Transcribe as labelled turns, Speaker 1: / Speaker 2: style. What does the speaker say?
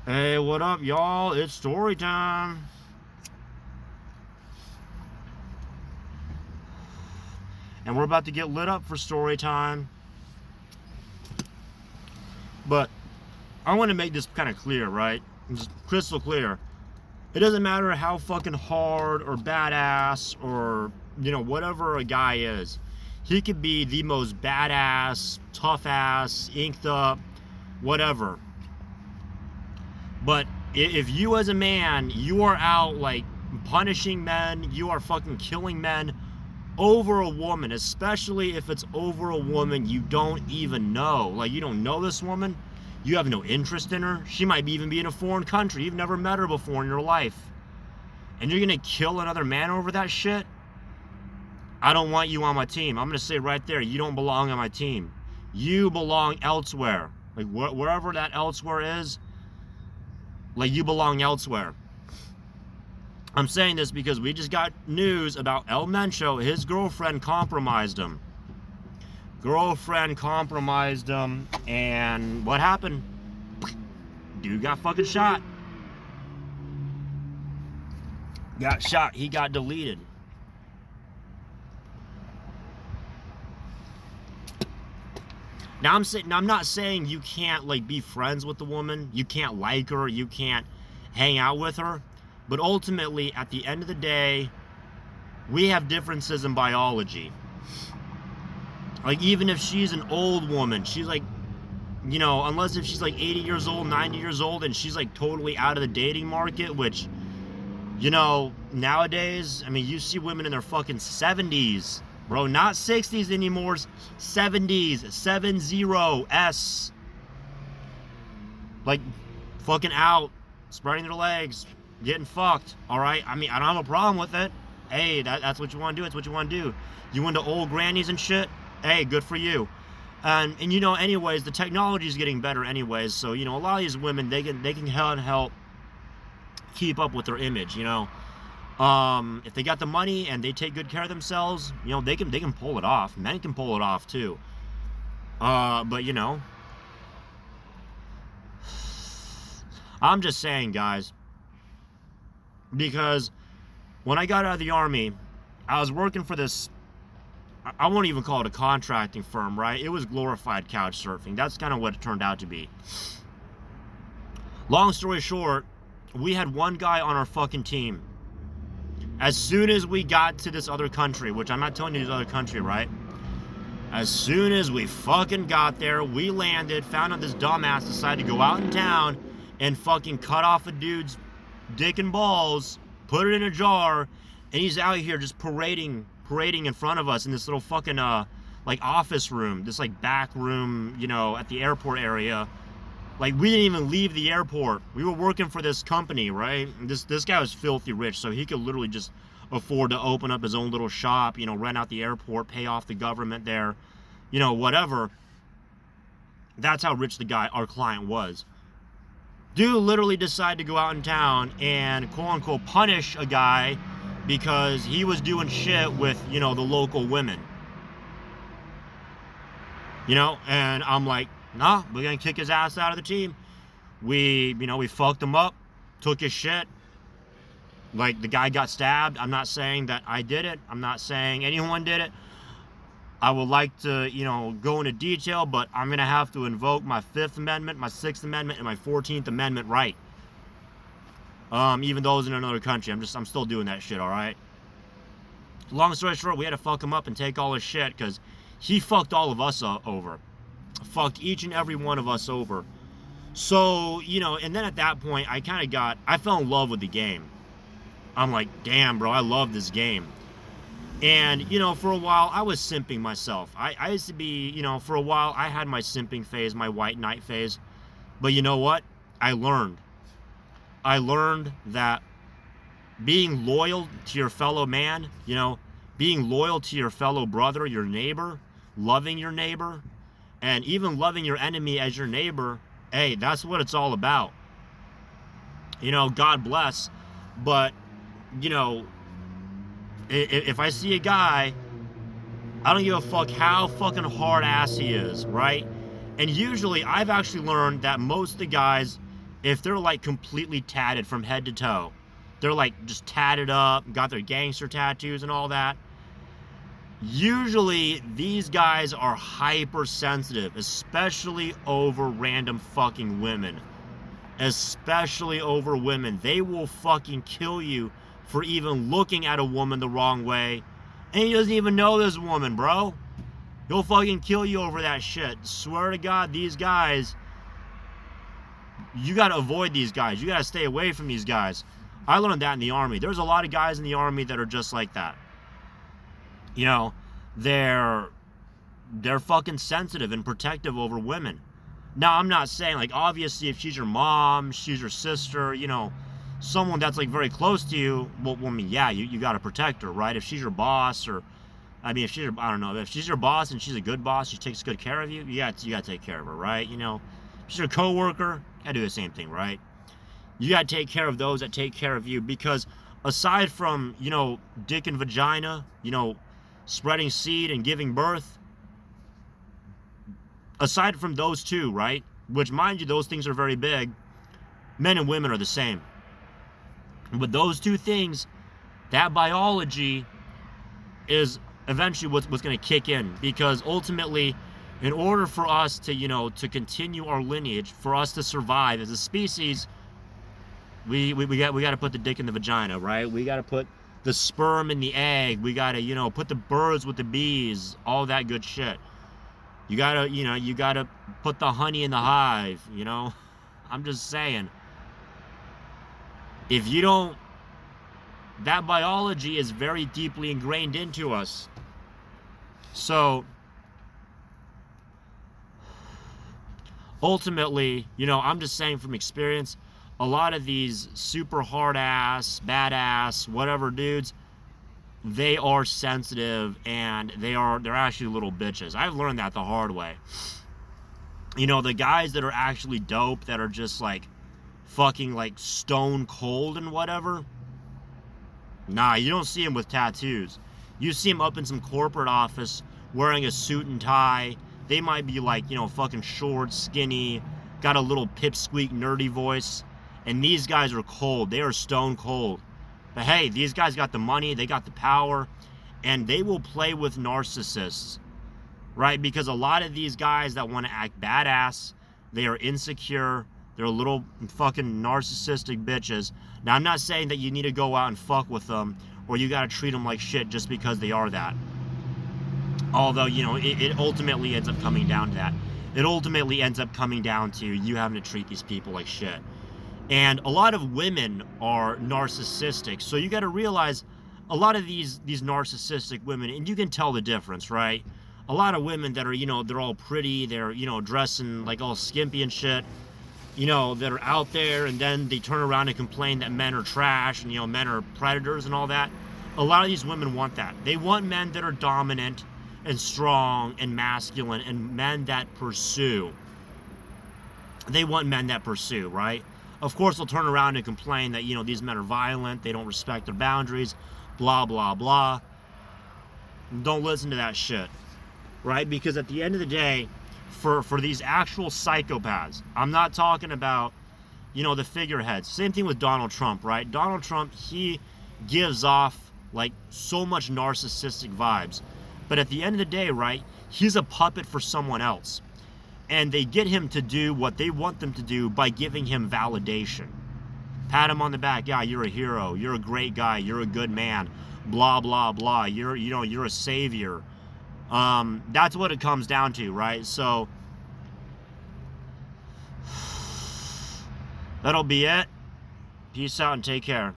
Speaker 1: Hey, what up, y'all? It's story time. And we're about to get lit up for story time. But I want to make this kind of clear, right? Just crystal clear. It doesn't matter how fucking hard or badass or, whatever a guy is. He could be the most badass, tough ass, inked up, whatever. But if you as a man, you are out like punishing men, you are fucking killing men over a woman, especially if it's over a woman you don't even know. Like, you don't know this woman, you have no interest in her, she might even be in a foreign country, you've never met her before in your life, and you're gonna kill another man over that shit? I don't want you on my team. I'm gonna say right there, you don't belong on my team. You belong elsewhere. Like, wherever that elsewhere is, like, you belong elsewhere. I'm saying this because we just got news about El Mencho. His girlfriend compromised him. And what happened? Dude got fucking shot. Got shot. He got deleted. Now I'm not saying you can't like be friends with the woman. You can't like her. You can't hang out with her. But ultimately, at the end of the day, we have differences in biology. Like, even if she's an old woman, she's like, unless if she's like 80 years old, 90 years old, and she's like totally out of the dating market, which, nowadays, I mean, you see women in their fucking 70s, bro, not 60s anymore, 70s, 70s, like, fucking out, spreading their legs, getting fucked, all right? I mean, I don't have a problem with it. Hey, that's what you want to do. It's what you want to do. You into old grannies and shit? Hey, good for you. And anyways, the technology is getting better anyways. So, a lot of these women, they can help keep up with their image, If they got the money and they take good care of themselves, they can pull it off. Men can pull it off too. But I'm just saying, guys, because when I got out of the Army, I was working for this, I won't even call it a contracting firm, right? It was glorified couch surfing. That's kind of what it turned out to be. Long story short, we had one guy on our fucking team. As soon as we got to this other country, which I'm not telling you this other country, right? As soon as we fucking got there, we landed, found out this dumbass decided to go out in town and fucking cut off a dude's dick and balls, put it in a jar, and he's out here just parading in front of us in this little fucking like office room, this like back room, at the airport area. Like, we didn't even leave the airport. We were working for this company, right? This guy was filthy rich, so he could literally just afford to open up his own little shop, rent out the airport, pay off the government there, whatever. That's how rich our client was. Dude literally decided to go out in town and quote-unquote punish a guy because he was doing shit with, the local women. And I'm like, nah, we're gonna kick his ass out of the team. We fucked him up, took his shit. Like, the guy got stabbed. I'm not saying that I did it. I'm not saying anyone did it. I would like to, go into detail, but I'm going to have to invoke my 5th Amendment, my 6th Amendment, and my 14th Amendment right. Even though I was in another country. I'm still doing that shit, all right? Long story short, we had to fuck him up and take all his shit because he fucked all of us over. Fucked each and every one of us over. So, and then at that point, I fell in love with the game. I'm like, damn, bro, I love this game. And, for a while, I was simping myself. I used to be, for a while, I had my simping phase, my Wh9t phase. But you know what? I learned that being loyal to your fellow man, being loyal to your fellow brother, your neighbor, loving your neighbor, and even loving your enemy as your neighbor, hey, that's what it's all about. God bless. But, if I see a guy, I don't give a fuck how fucking hard ass he is, right? And usually I've actually learned that most of the guys, if they're like completely tatted from head to toe, they're like just tatted up, got their gangster tattoos and all that, usually these guys are hypersensitive, especially over random fucking women. Especially over women. They will fucking kill you for even looking at a woman the wrong way. And he doesn't even know this woman, bro. He'll fucking kill you over that shit. Swear to God, these guys, you gotta avoid these guys. You gotta stay away from these guys. I learned that in the Army. There's a lot of guys in the Army that are just like that. You know, they're fucking sensitive and protective over women. Now, I'm not saying, like, obviously, if she's your mom, she's your sister, you know, someone that's, like, very close to you, well, I mean, yeah, you got to protect her, right? If she's your boss, or, I mean, if she's your, I don't know, if she's your boss and she's a good boss, she takes good care of you, you got to take care of her, right? You know, if she's your coworker, you got to do the same thing, right? You got to take care of those that take care of you, because aside from, you know, dick and vagina, you know, spreading seed and giving birth, aside from those two, right, which, mind you, those things are very big, men and women are the same. But those two things, that biology is eventually what's going to kick in, because ultimately, in order for us to, you know, to continue our lineage, for us to survive as a species, we got to put the dick in the vagina, right? We got to put the sperm in the egg. We got to, you know, put the birds with the bees, all that good shit. You gotta, you know, you gotta put the honey in the hive, you know? I'm just saying. If you don't, that biology is very deeply ingrained into us. So, ultimately, you know, I'm just saying from experience, a lot of these super hard-ass, badass, whatever dudes, they are sensitive, and they're actually little bitches. I've learned that the hard way. You know, the guys that are actually dope, that are just like fucking like stone cold and whatever, nah, you don't see them with tattoos. You see them up in some corporate office wearing a suit and tie. They might be like, you know, fucking short, skinny, got a little pipsqueak nerdy voice, and these guys are cold. They are stone cold. But hey, these guys got the money, they got the power, and they will play with narcissists, right? Because a lot of these guys that want to act badass, they are insecure, they're little fucking narcissistic bitches. Now, I'm not saying that you need to go out and fuck with them, or you got to treat them like shit just because they are that. Although, you know, it ultimately ends up coming down to that. It ultimately ends up coming down to you having to treat these people like shit. And a lot of women are narcissistic. So you got to realize a lot of these narcissistic women, and you can tell the difference, right? A lot of women that are, you know, they're all pretty, they're, you know, dressing like all skimpy and shit, you know, that are out there, and then they turn around and complain that men are trash and, you know, men are predators and all that. A lot of these women want that. They want men that are dominant and strong and masculine, and men that pursue. They want men that pursue, right? Of course, they'll turn around and complain that, you know, these men are violent, they don't respect their boundaries, blah, blah, blah. Don't listen to that shit, right? Because at the end of the day, for these actual psychopaths, I'm not talking about, you know, the figureheads. Same thing with Donald Trump, right? Donald Trump, he gives off, like, so much narcissistic vibes. But at the end of the day, right, he's a puppet for someone else. And they get him to do what they want them to do by giving him validation. Pat him on the back. Yeah, you're a hero. You're a great guy. You're a good man. Blah, blah, blah. You're a savior. That's what it comes down to, right? So that'll be it. Peace out and take care.